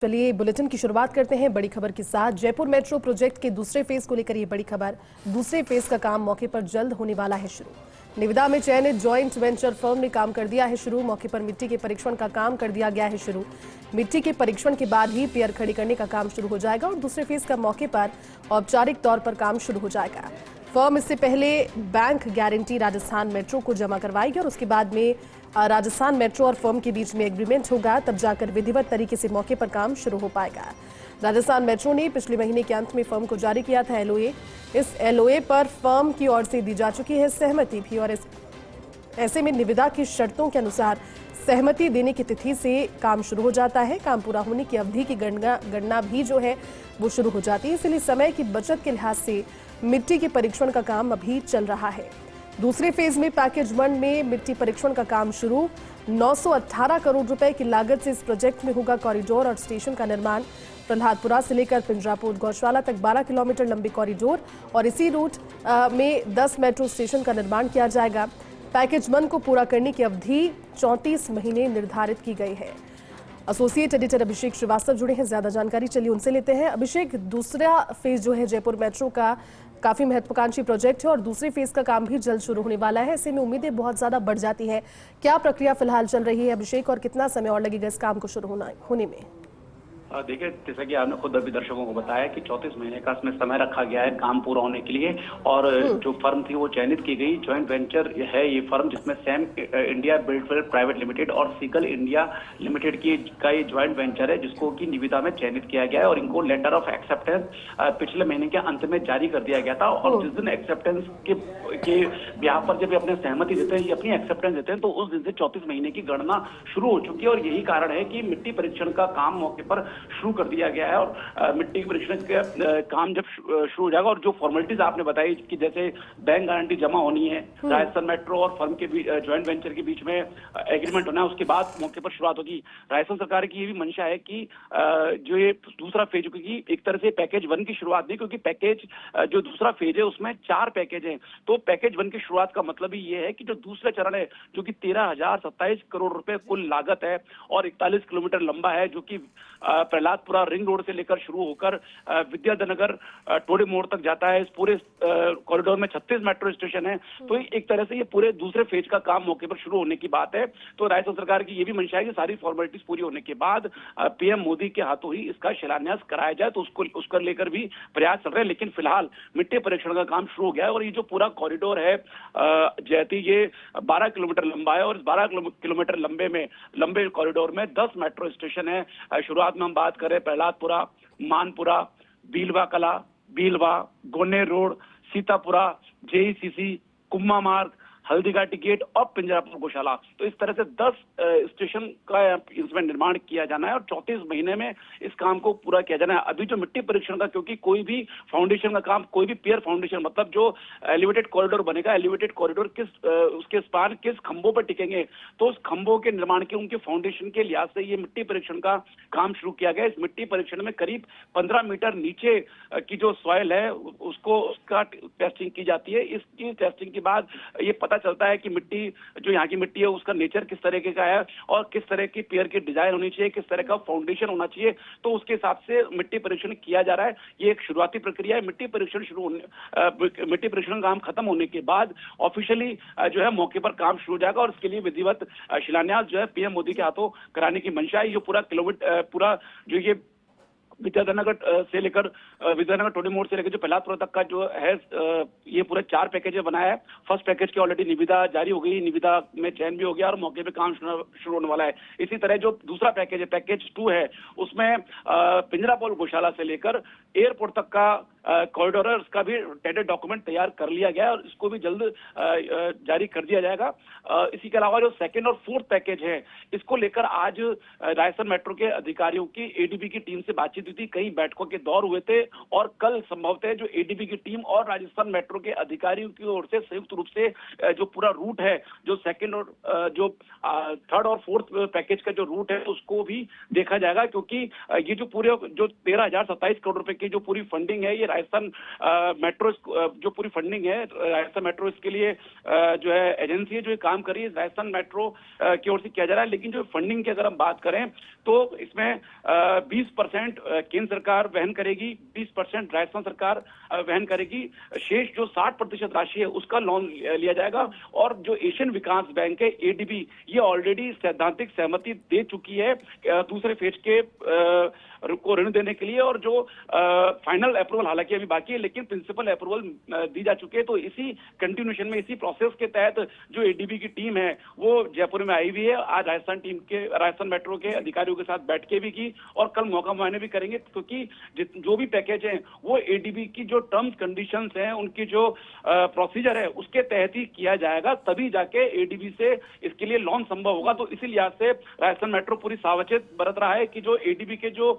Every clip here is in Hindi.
चलिए बुलेटिन की शुरुआत करते हैं बड़ी खबर के साथ। जयपुर मेट्रो प्रोजेक्ट के दूसरे फेज को लेकर ये बड़ी खबर। दूसरे फेज का काम मौके पर जल्द होने वाला है शुरू। निविदा में चयनित जॉइंट वेंचर फर्म ने काम कर दिया है शुरू। मौके पर मिट्टी के परीक्षण का काम कर दिया गया है शुरू। मिट्टी के परीक्षण के बाद ही पियर खड़ी करने का काम शुरू हो जाएगा और दूसरे फेज का मौके पर औपचारिक तौर पर काम शुरू हो जाएगा। फर्म इससे पहले बैंक गारंटी राजस्थान मेट्रो को जमा करवाएगी और उसके बाद में राजस्थान मेट्रो और फर्म के बीच में एग्रीमेंट होगा, तब जाकर विधिवत तरीके से मौके पर काम शुरू हो पाएगा। राजस्थान मेट्रो ने पिछले महीने के अंत में फर्म को जारी किया था एलओए। इस एलओए पर फर्म की ओर से दी जा चुकी है सहमति भी और ऐसे में निविदा की शर्तों के अनुसार सहमति देने की तिथि से काम शुरू हो जाता है। काम पूरा होने की अवधि की गणना भी जो है वो शुरू हो जाती है। इसलिए समय की बचत के लिहाज से मिट्टी के परीक्षण का काम अभी चल रहा है। दूसरे फेज में पैकेज 1 में मिट्टी परीक्षण का काम शुरू। 918 करोड़ रुपए की लागत से इस प्रोजेक्ट में होगा कॉरिडोर और स्टेशन का निर्माण। प्रहलादपुरा से लेकर पिंजरापुर गौशाला तक 12 किलोमीटर लंबी कॉरिडोर और इसी रूट में 10 मेट्रो स्टेशन का निर्माण किया जाएगा। पैकेज 1 को पूरा करने की अवधि 34 महीने निर्धारित की गई है। एसोसिएट एडिटर अभिषेक श्रीवास्तव जुड़े हैं, ज्यादा जानकारी चलिए उनसे लेते हैं। अभिषेक, दूसरा फेज जो है जयपुर मेट्रो का काफी महत्वाकांक्षी प्रोजेक्ट है और दूसरे फेज का काम भी जल्द शुरू होने वाला है। ऐसे में उम्मीदें बहुत ज्यादा बढ़ जाती हैं। क्या प्रक्रिया फिलहाल चल रही है अभिषेक, और कितना समय और लगेगा इस काम को शुरू होने में? देखिए, जैसा कि आपने खुद अभी दर्शकों को बताया कि 34 महीने का इसमें समय रखा गया है काम पूरा होने के लिए। और जो फर्म थी वो चयनित की गई। ज्वाइंट वेंचर है ये फर्म, जिसमें सैम इंडिया बिल्डवेयर प्राइवेट लिमिटेड और सीकल इंडिया लिमिटेड का ये ज्वाइंट वेंचर है, जिसको की निविदा में चयनित किया गया है। और इनको लेटर ऑफ एक्सेप्टेंस पिछले महीने के अंत में जारी कर दिया गया था। और जिस दिन एक्सेप्टेंस के ब्याह पर जब अपने सहमति देते हैं, अपनी एक्सेप्टेंस देते हैं, तो उस दिन से 34 महीने की गणना शुरू हो चुकी है। और यही कारण है कि मिट्टी परीक्षण का काम मौके पर शुरू कर दिया गया है। और मिट्टी के परीक्षण का काम जब शुरू हो जाएगा और जो फॉर्मेलिटीज आपने बताई कि जैसे बैंक गारंटी जमा होनी है, राजस्थान मेट्रो और फर्म के ज्वाइंट वेंचर के बीच में एग्रीमेंट होना है, उसके बाद मौके पर शुरुआत होगी। राजस्थान सरकार की ये भी मंशा है कि जो ये दूसरा फेज, क्योंकि एक तरह से पैकेज 1 की शुरुआत नहीं, क्योंकि पैकेज जो दूसरा फेज है उसमें 4 पैकेज हैं। तो पैकेज 1 की शुरुआत का मतलब ही ये है कि जो दूसरा चरण है, जो कि 13,027 करोड़ रुपए कुल लागत है और 41 किलोमीटर लंबा है, जो कि प्रहलादपुरा रिंग रोड से लेकर शुरू होकर विद्याधर टोडे मोड़ तक जाता है। इस पूरे कॉरिडोर में 36 मेट्रो स्टेशन है। तो एक तरह से ये पूरे दूसरे फेज का काम मौके पर शुरू होने की बात है। तो राजस्थान सरकार की ये भी मंशा है कि सारी फॉर्मेलिटीज पूरी होने के बाद पीएम मोदी के हाथों ही इसका शिलान्यास कराया जाए। तो उसको लेकर भी प्रयास चल रहे हैं। लेकिन फिलहाल मिट्टी परीक्षण का काम शुरू हो गया है। और ये जो पूरा कॉरिडोर है जयती, ये 12 किलोमीटर लंबा है। और इस 12 किलोमीटर लंबे कॉरिडोर में 10 मेट्रो स्टेशन है। शुरुआत में हम बात करें प्रहलादपुरा, मानपुरा, बीलवा कला, बीलवा, गोने रोड, सीतापुरा, जेईसीसी, कुम्मा मार्ग, हल्दीघाटी गेट और पिंजरापुर गौशाला। तो इस तरह से 10 स्टेशन का इसमें निर्माण किया जाना है और 34 महीने में इस काम को पूरा किया जाना है। अभी जो मिट्टी परीक्षण का, क्योंकि कोई भी फाउंडेशन का काम, कोई भी पियर फाउंडेशन, मतलब जो एलिवेटेड कॉरिडोर बनेगा, एलिवेटेड कॉरिडोर उसके स्पान किस खंभों पर टिकेंगे, तो उस खंभों के निर्माण के उनके फाउंडेशन के लिहाज से ये मिट्टी परीक्षण का काम शुरू किया गया। इस मिट्टी परीक्षण में करीब 15 मीटर नीचे की जो सॉइल है उसका टेस्टिंग की जाती है। इसकी टेस्टिंग के बाद ये पता चलता है कि मिट्टी, जो यहाँ की मिट्टी है, उसका नेचर किस तरीके का है और किस तरह की पियर की डिजाइन होनी चाहिए, किस तरह का फाउंडेशन होना चाहिए। तो उसके हिसाब से मिट्टी परीक्षण किया जा रहा है। ये एक शुरुआती प्रक्रिया है। मिट्टी परीक्षण मिट्टी परीक्षण काम खत्म होने के बाद ऑफिशियली जो है मौके पर काम शुरू हो जाएगा और इसके लिए विधिवत शिलान्यास जो है पीएम मोदी के हाथों कराने की मंशा है। ये पूरा जो ये विद्याधर से लेकर विद्याधर टोडे मोड़ से लेकर जो प्रहलादपुरा तक का जो है, ये पूरे 4 पैकेज बनाया है। फर्स्ट पैकेज की ऑलरेडी निविदा जारी हो गई, निविदा में चयन भी हो गया और मौके पे काम शुरू होने वाला है। इसी तरह जो दूसरा पैकेज है, पैकेज 2 है, उसमें पिंजरापुर गौशाला से लेकर एयरपोर्ट तक का कॉरिडोर है, उसका भी टेंडर डॉक्यूमेंट तैयार कर लिया गया है और इसको भी जल्द जारी कर दिया जाएगा। इसी के अलावा जो सेकंड और फोर्थ पैकेज है, इसको लेकर आज राजस्थान मेट्रो के अधिकारियों की एडीबी की टीम से बातचीत हुई थी। कई बैठकों के दौर हुए थे और कल संभवतः जो एडीबी की टीम और राजस्थान मेट्रो के अधिकारियों की ओर से संयुक्त रूप से जो पूरा रूट है, जो सेकंड और जो थर्ड और फोर्थ पैकेज का जो रूट है, उसको भी देखा जाएगा। क्योंकि ये जो पूरे जो 13,027 करोड़ रुपए की जो पूरी फंडिंग है, ये राजस्थान मेट्रो जो पूरी फंडिंग है राजस्थान मेट्रो इसके लिए जो है एजेंसी है जो ये काम कर रही है राजस्थान मेट्रो की ओर से किया जा रहा है। लेकिन जो फंडिंग की अगर हम बात करें तो इसमें 20% केंद्र सरकार वहन करेगी, 20% राजस्थान सरकार वहन करेगी। शेष जो 60% राशि है उसका लोन लिया जाएगा। और जो एशियन विकास बैंक है एडीबी, ये ऑलरेडी सैद्धांतिक सहमति दे चुकी है दूसरे फेज के को ऋण देने के लिए। और जो फाइनल अप्रूवल हालांकि अभी बाकी है, लेकिन प्रिंसिपल अप्रूवल दी जा चुकी है। तो इसी कंटिन्यूएशन में, इसी प्रोसेस के तहत जो एडीबी की टीम है वो जयपुर में आई हुई है। आज राजस्थान मेट्रो के अधिकारियों के साथ बैठकें भी की और कल मौका मुआयने भी करेंगे, क्योंकि जो भी पैकेज है वो एडीबी की जो टर्म्स कंडीशंस हैं, उनकी जो प्रोसीजर है उसके तहत ही किया जाएगा, तभी जाके एडीबी से इसके लिए लोन संभव होगा। तो इसी लिहाज से राजस्थान मेट्रो पूरी सावचेत बरत रहा है कि जो एडीबी के जो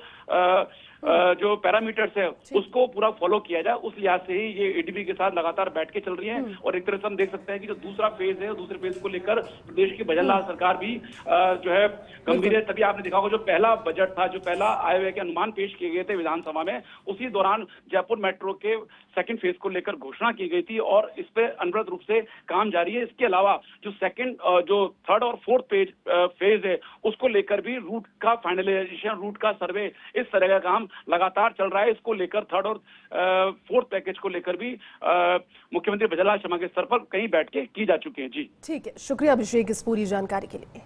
पैरामीटर्स है उसको पूरा फॉलो किया जाए। उस लिहाज से ही ये एडीबी के साथ लगातार बैठकें चल रही हैं। और एक तरह से हम देख सकते हैं कि जो दूसरा फेज है, दूसरे फेज को लेकर प्रदेश की भजनलाल सरकार भी जो है गंभीर है। तभी आपने देखा होगा जो पहला बजट था, जो पहला आय व्यय के अनुमान पेश किए गए थे विधानसभा में, उसी दौरान जयपुर मेट्रो के सेकंड फेज को लेकर घोषणा की गई थी और इस पे अनवरत रूप से काम जारी है। इसके अलावा जो जो थर्ड और फोर्थ फेज है उसको लेकर भी रूट का फाइनलाइजेशन, रूट का सर्वे, इस तरह का काम लगातार चल रहा है। इसको लेकर थर्ड और फोर्थ पैकेज को लेकर भी मुख्यमंत्री भजनलाल शर्मा के स्तर पर कई बैठकें की जा चुकी हैं। जी ठीक है, शुक्रिया अभिषेक इस पूरी जानकारी के लिए।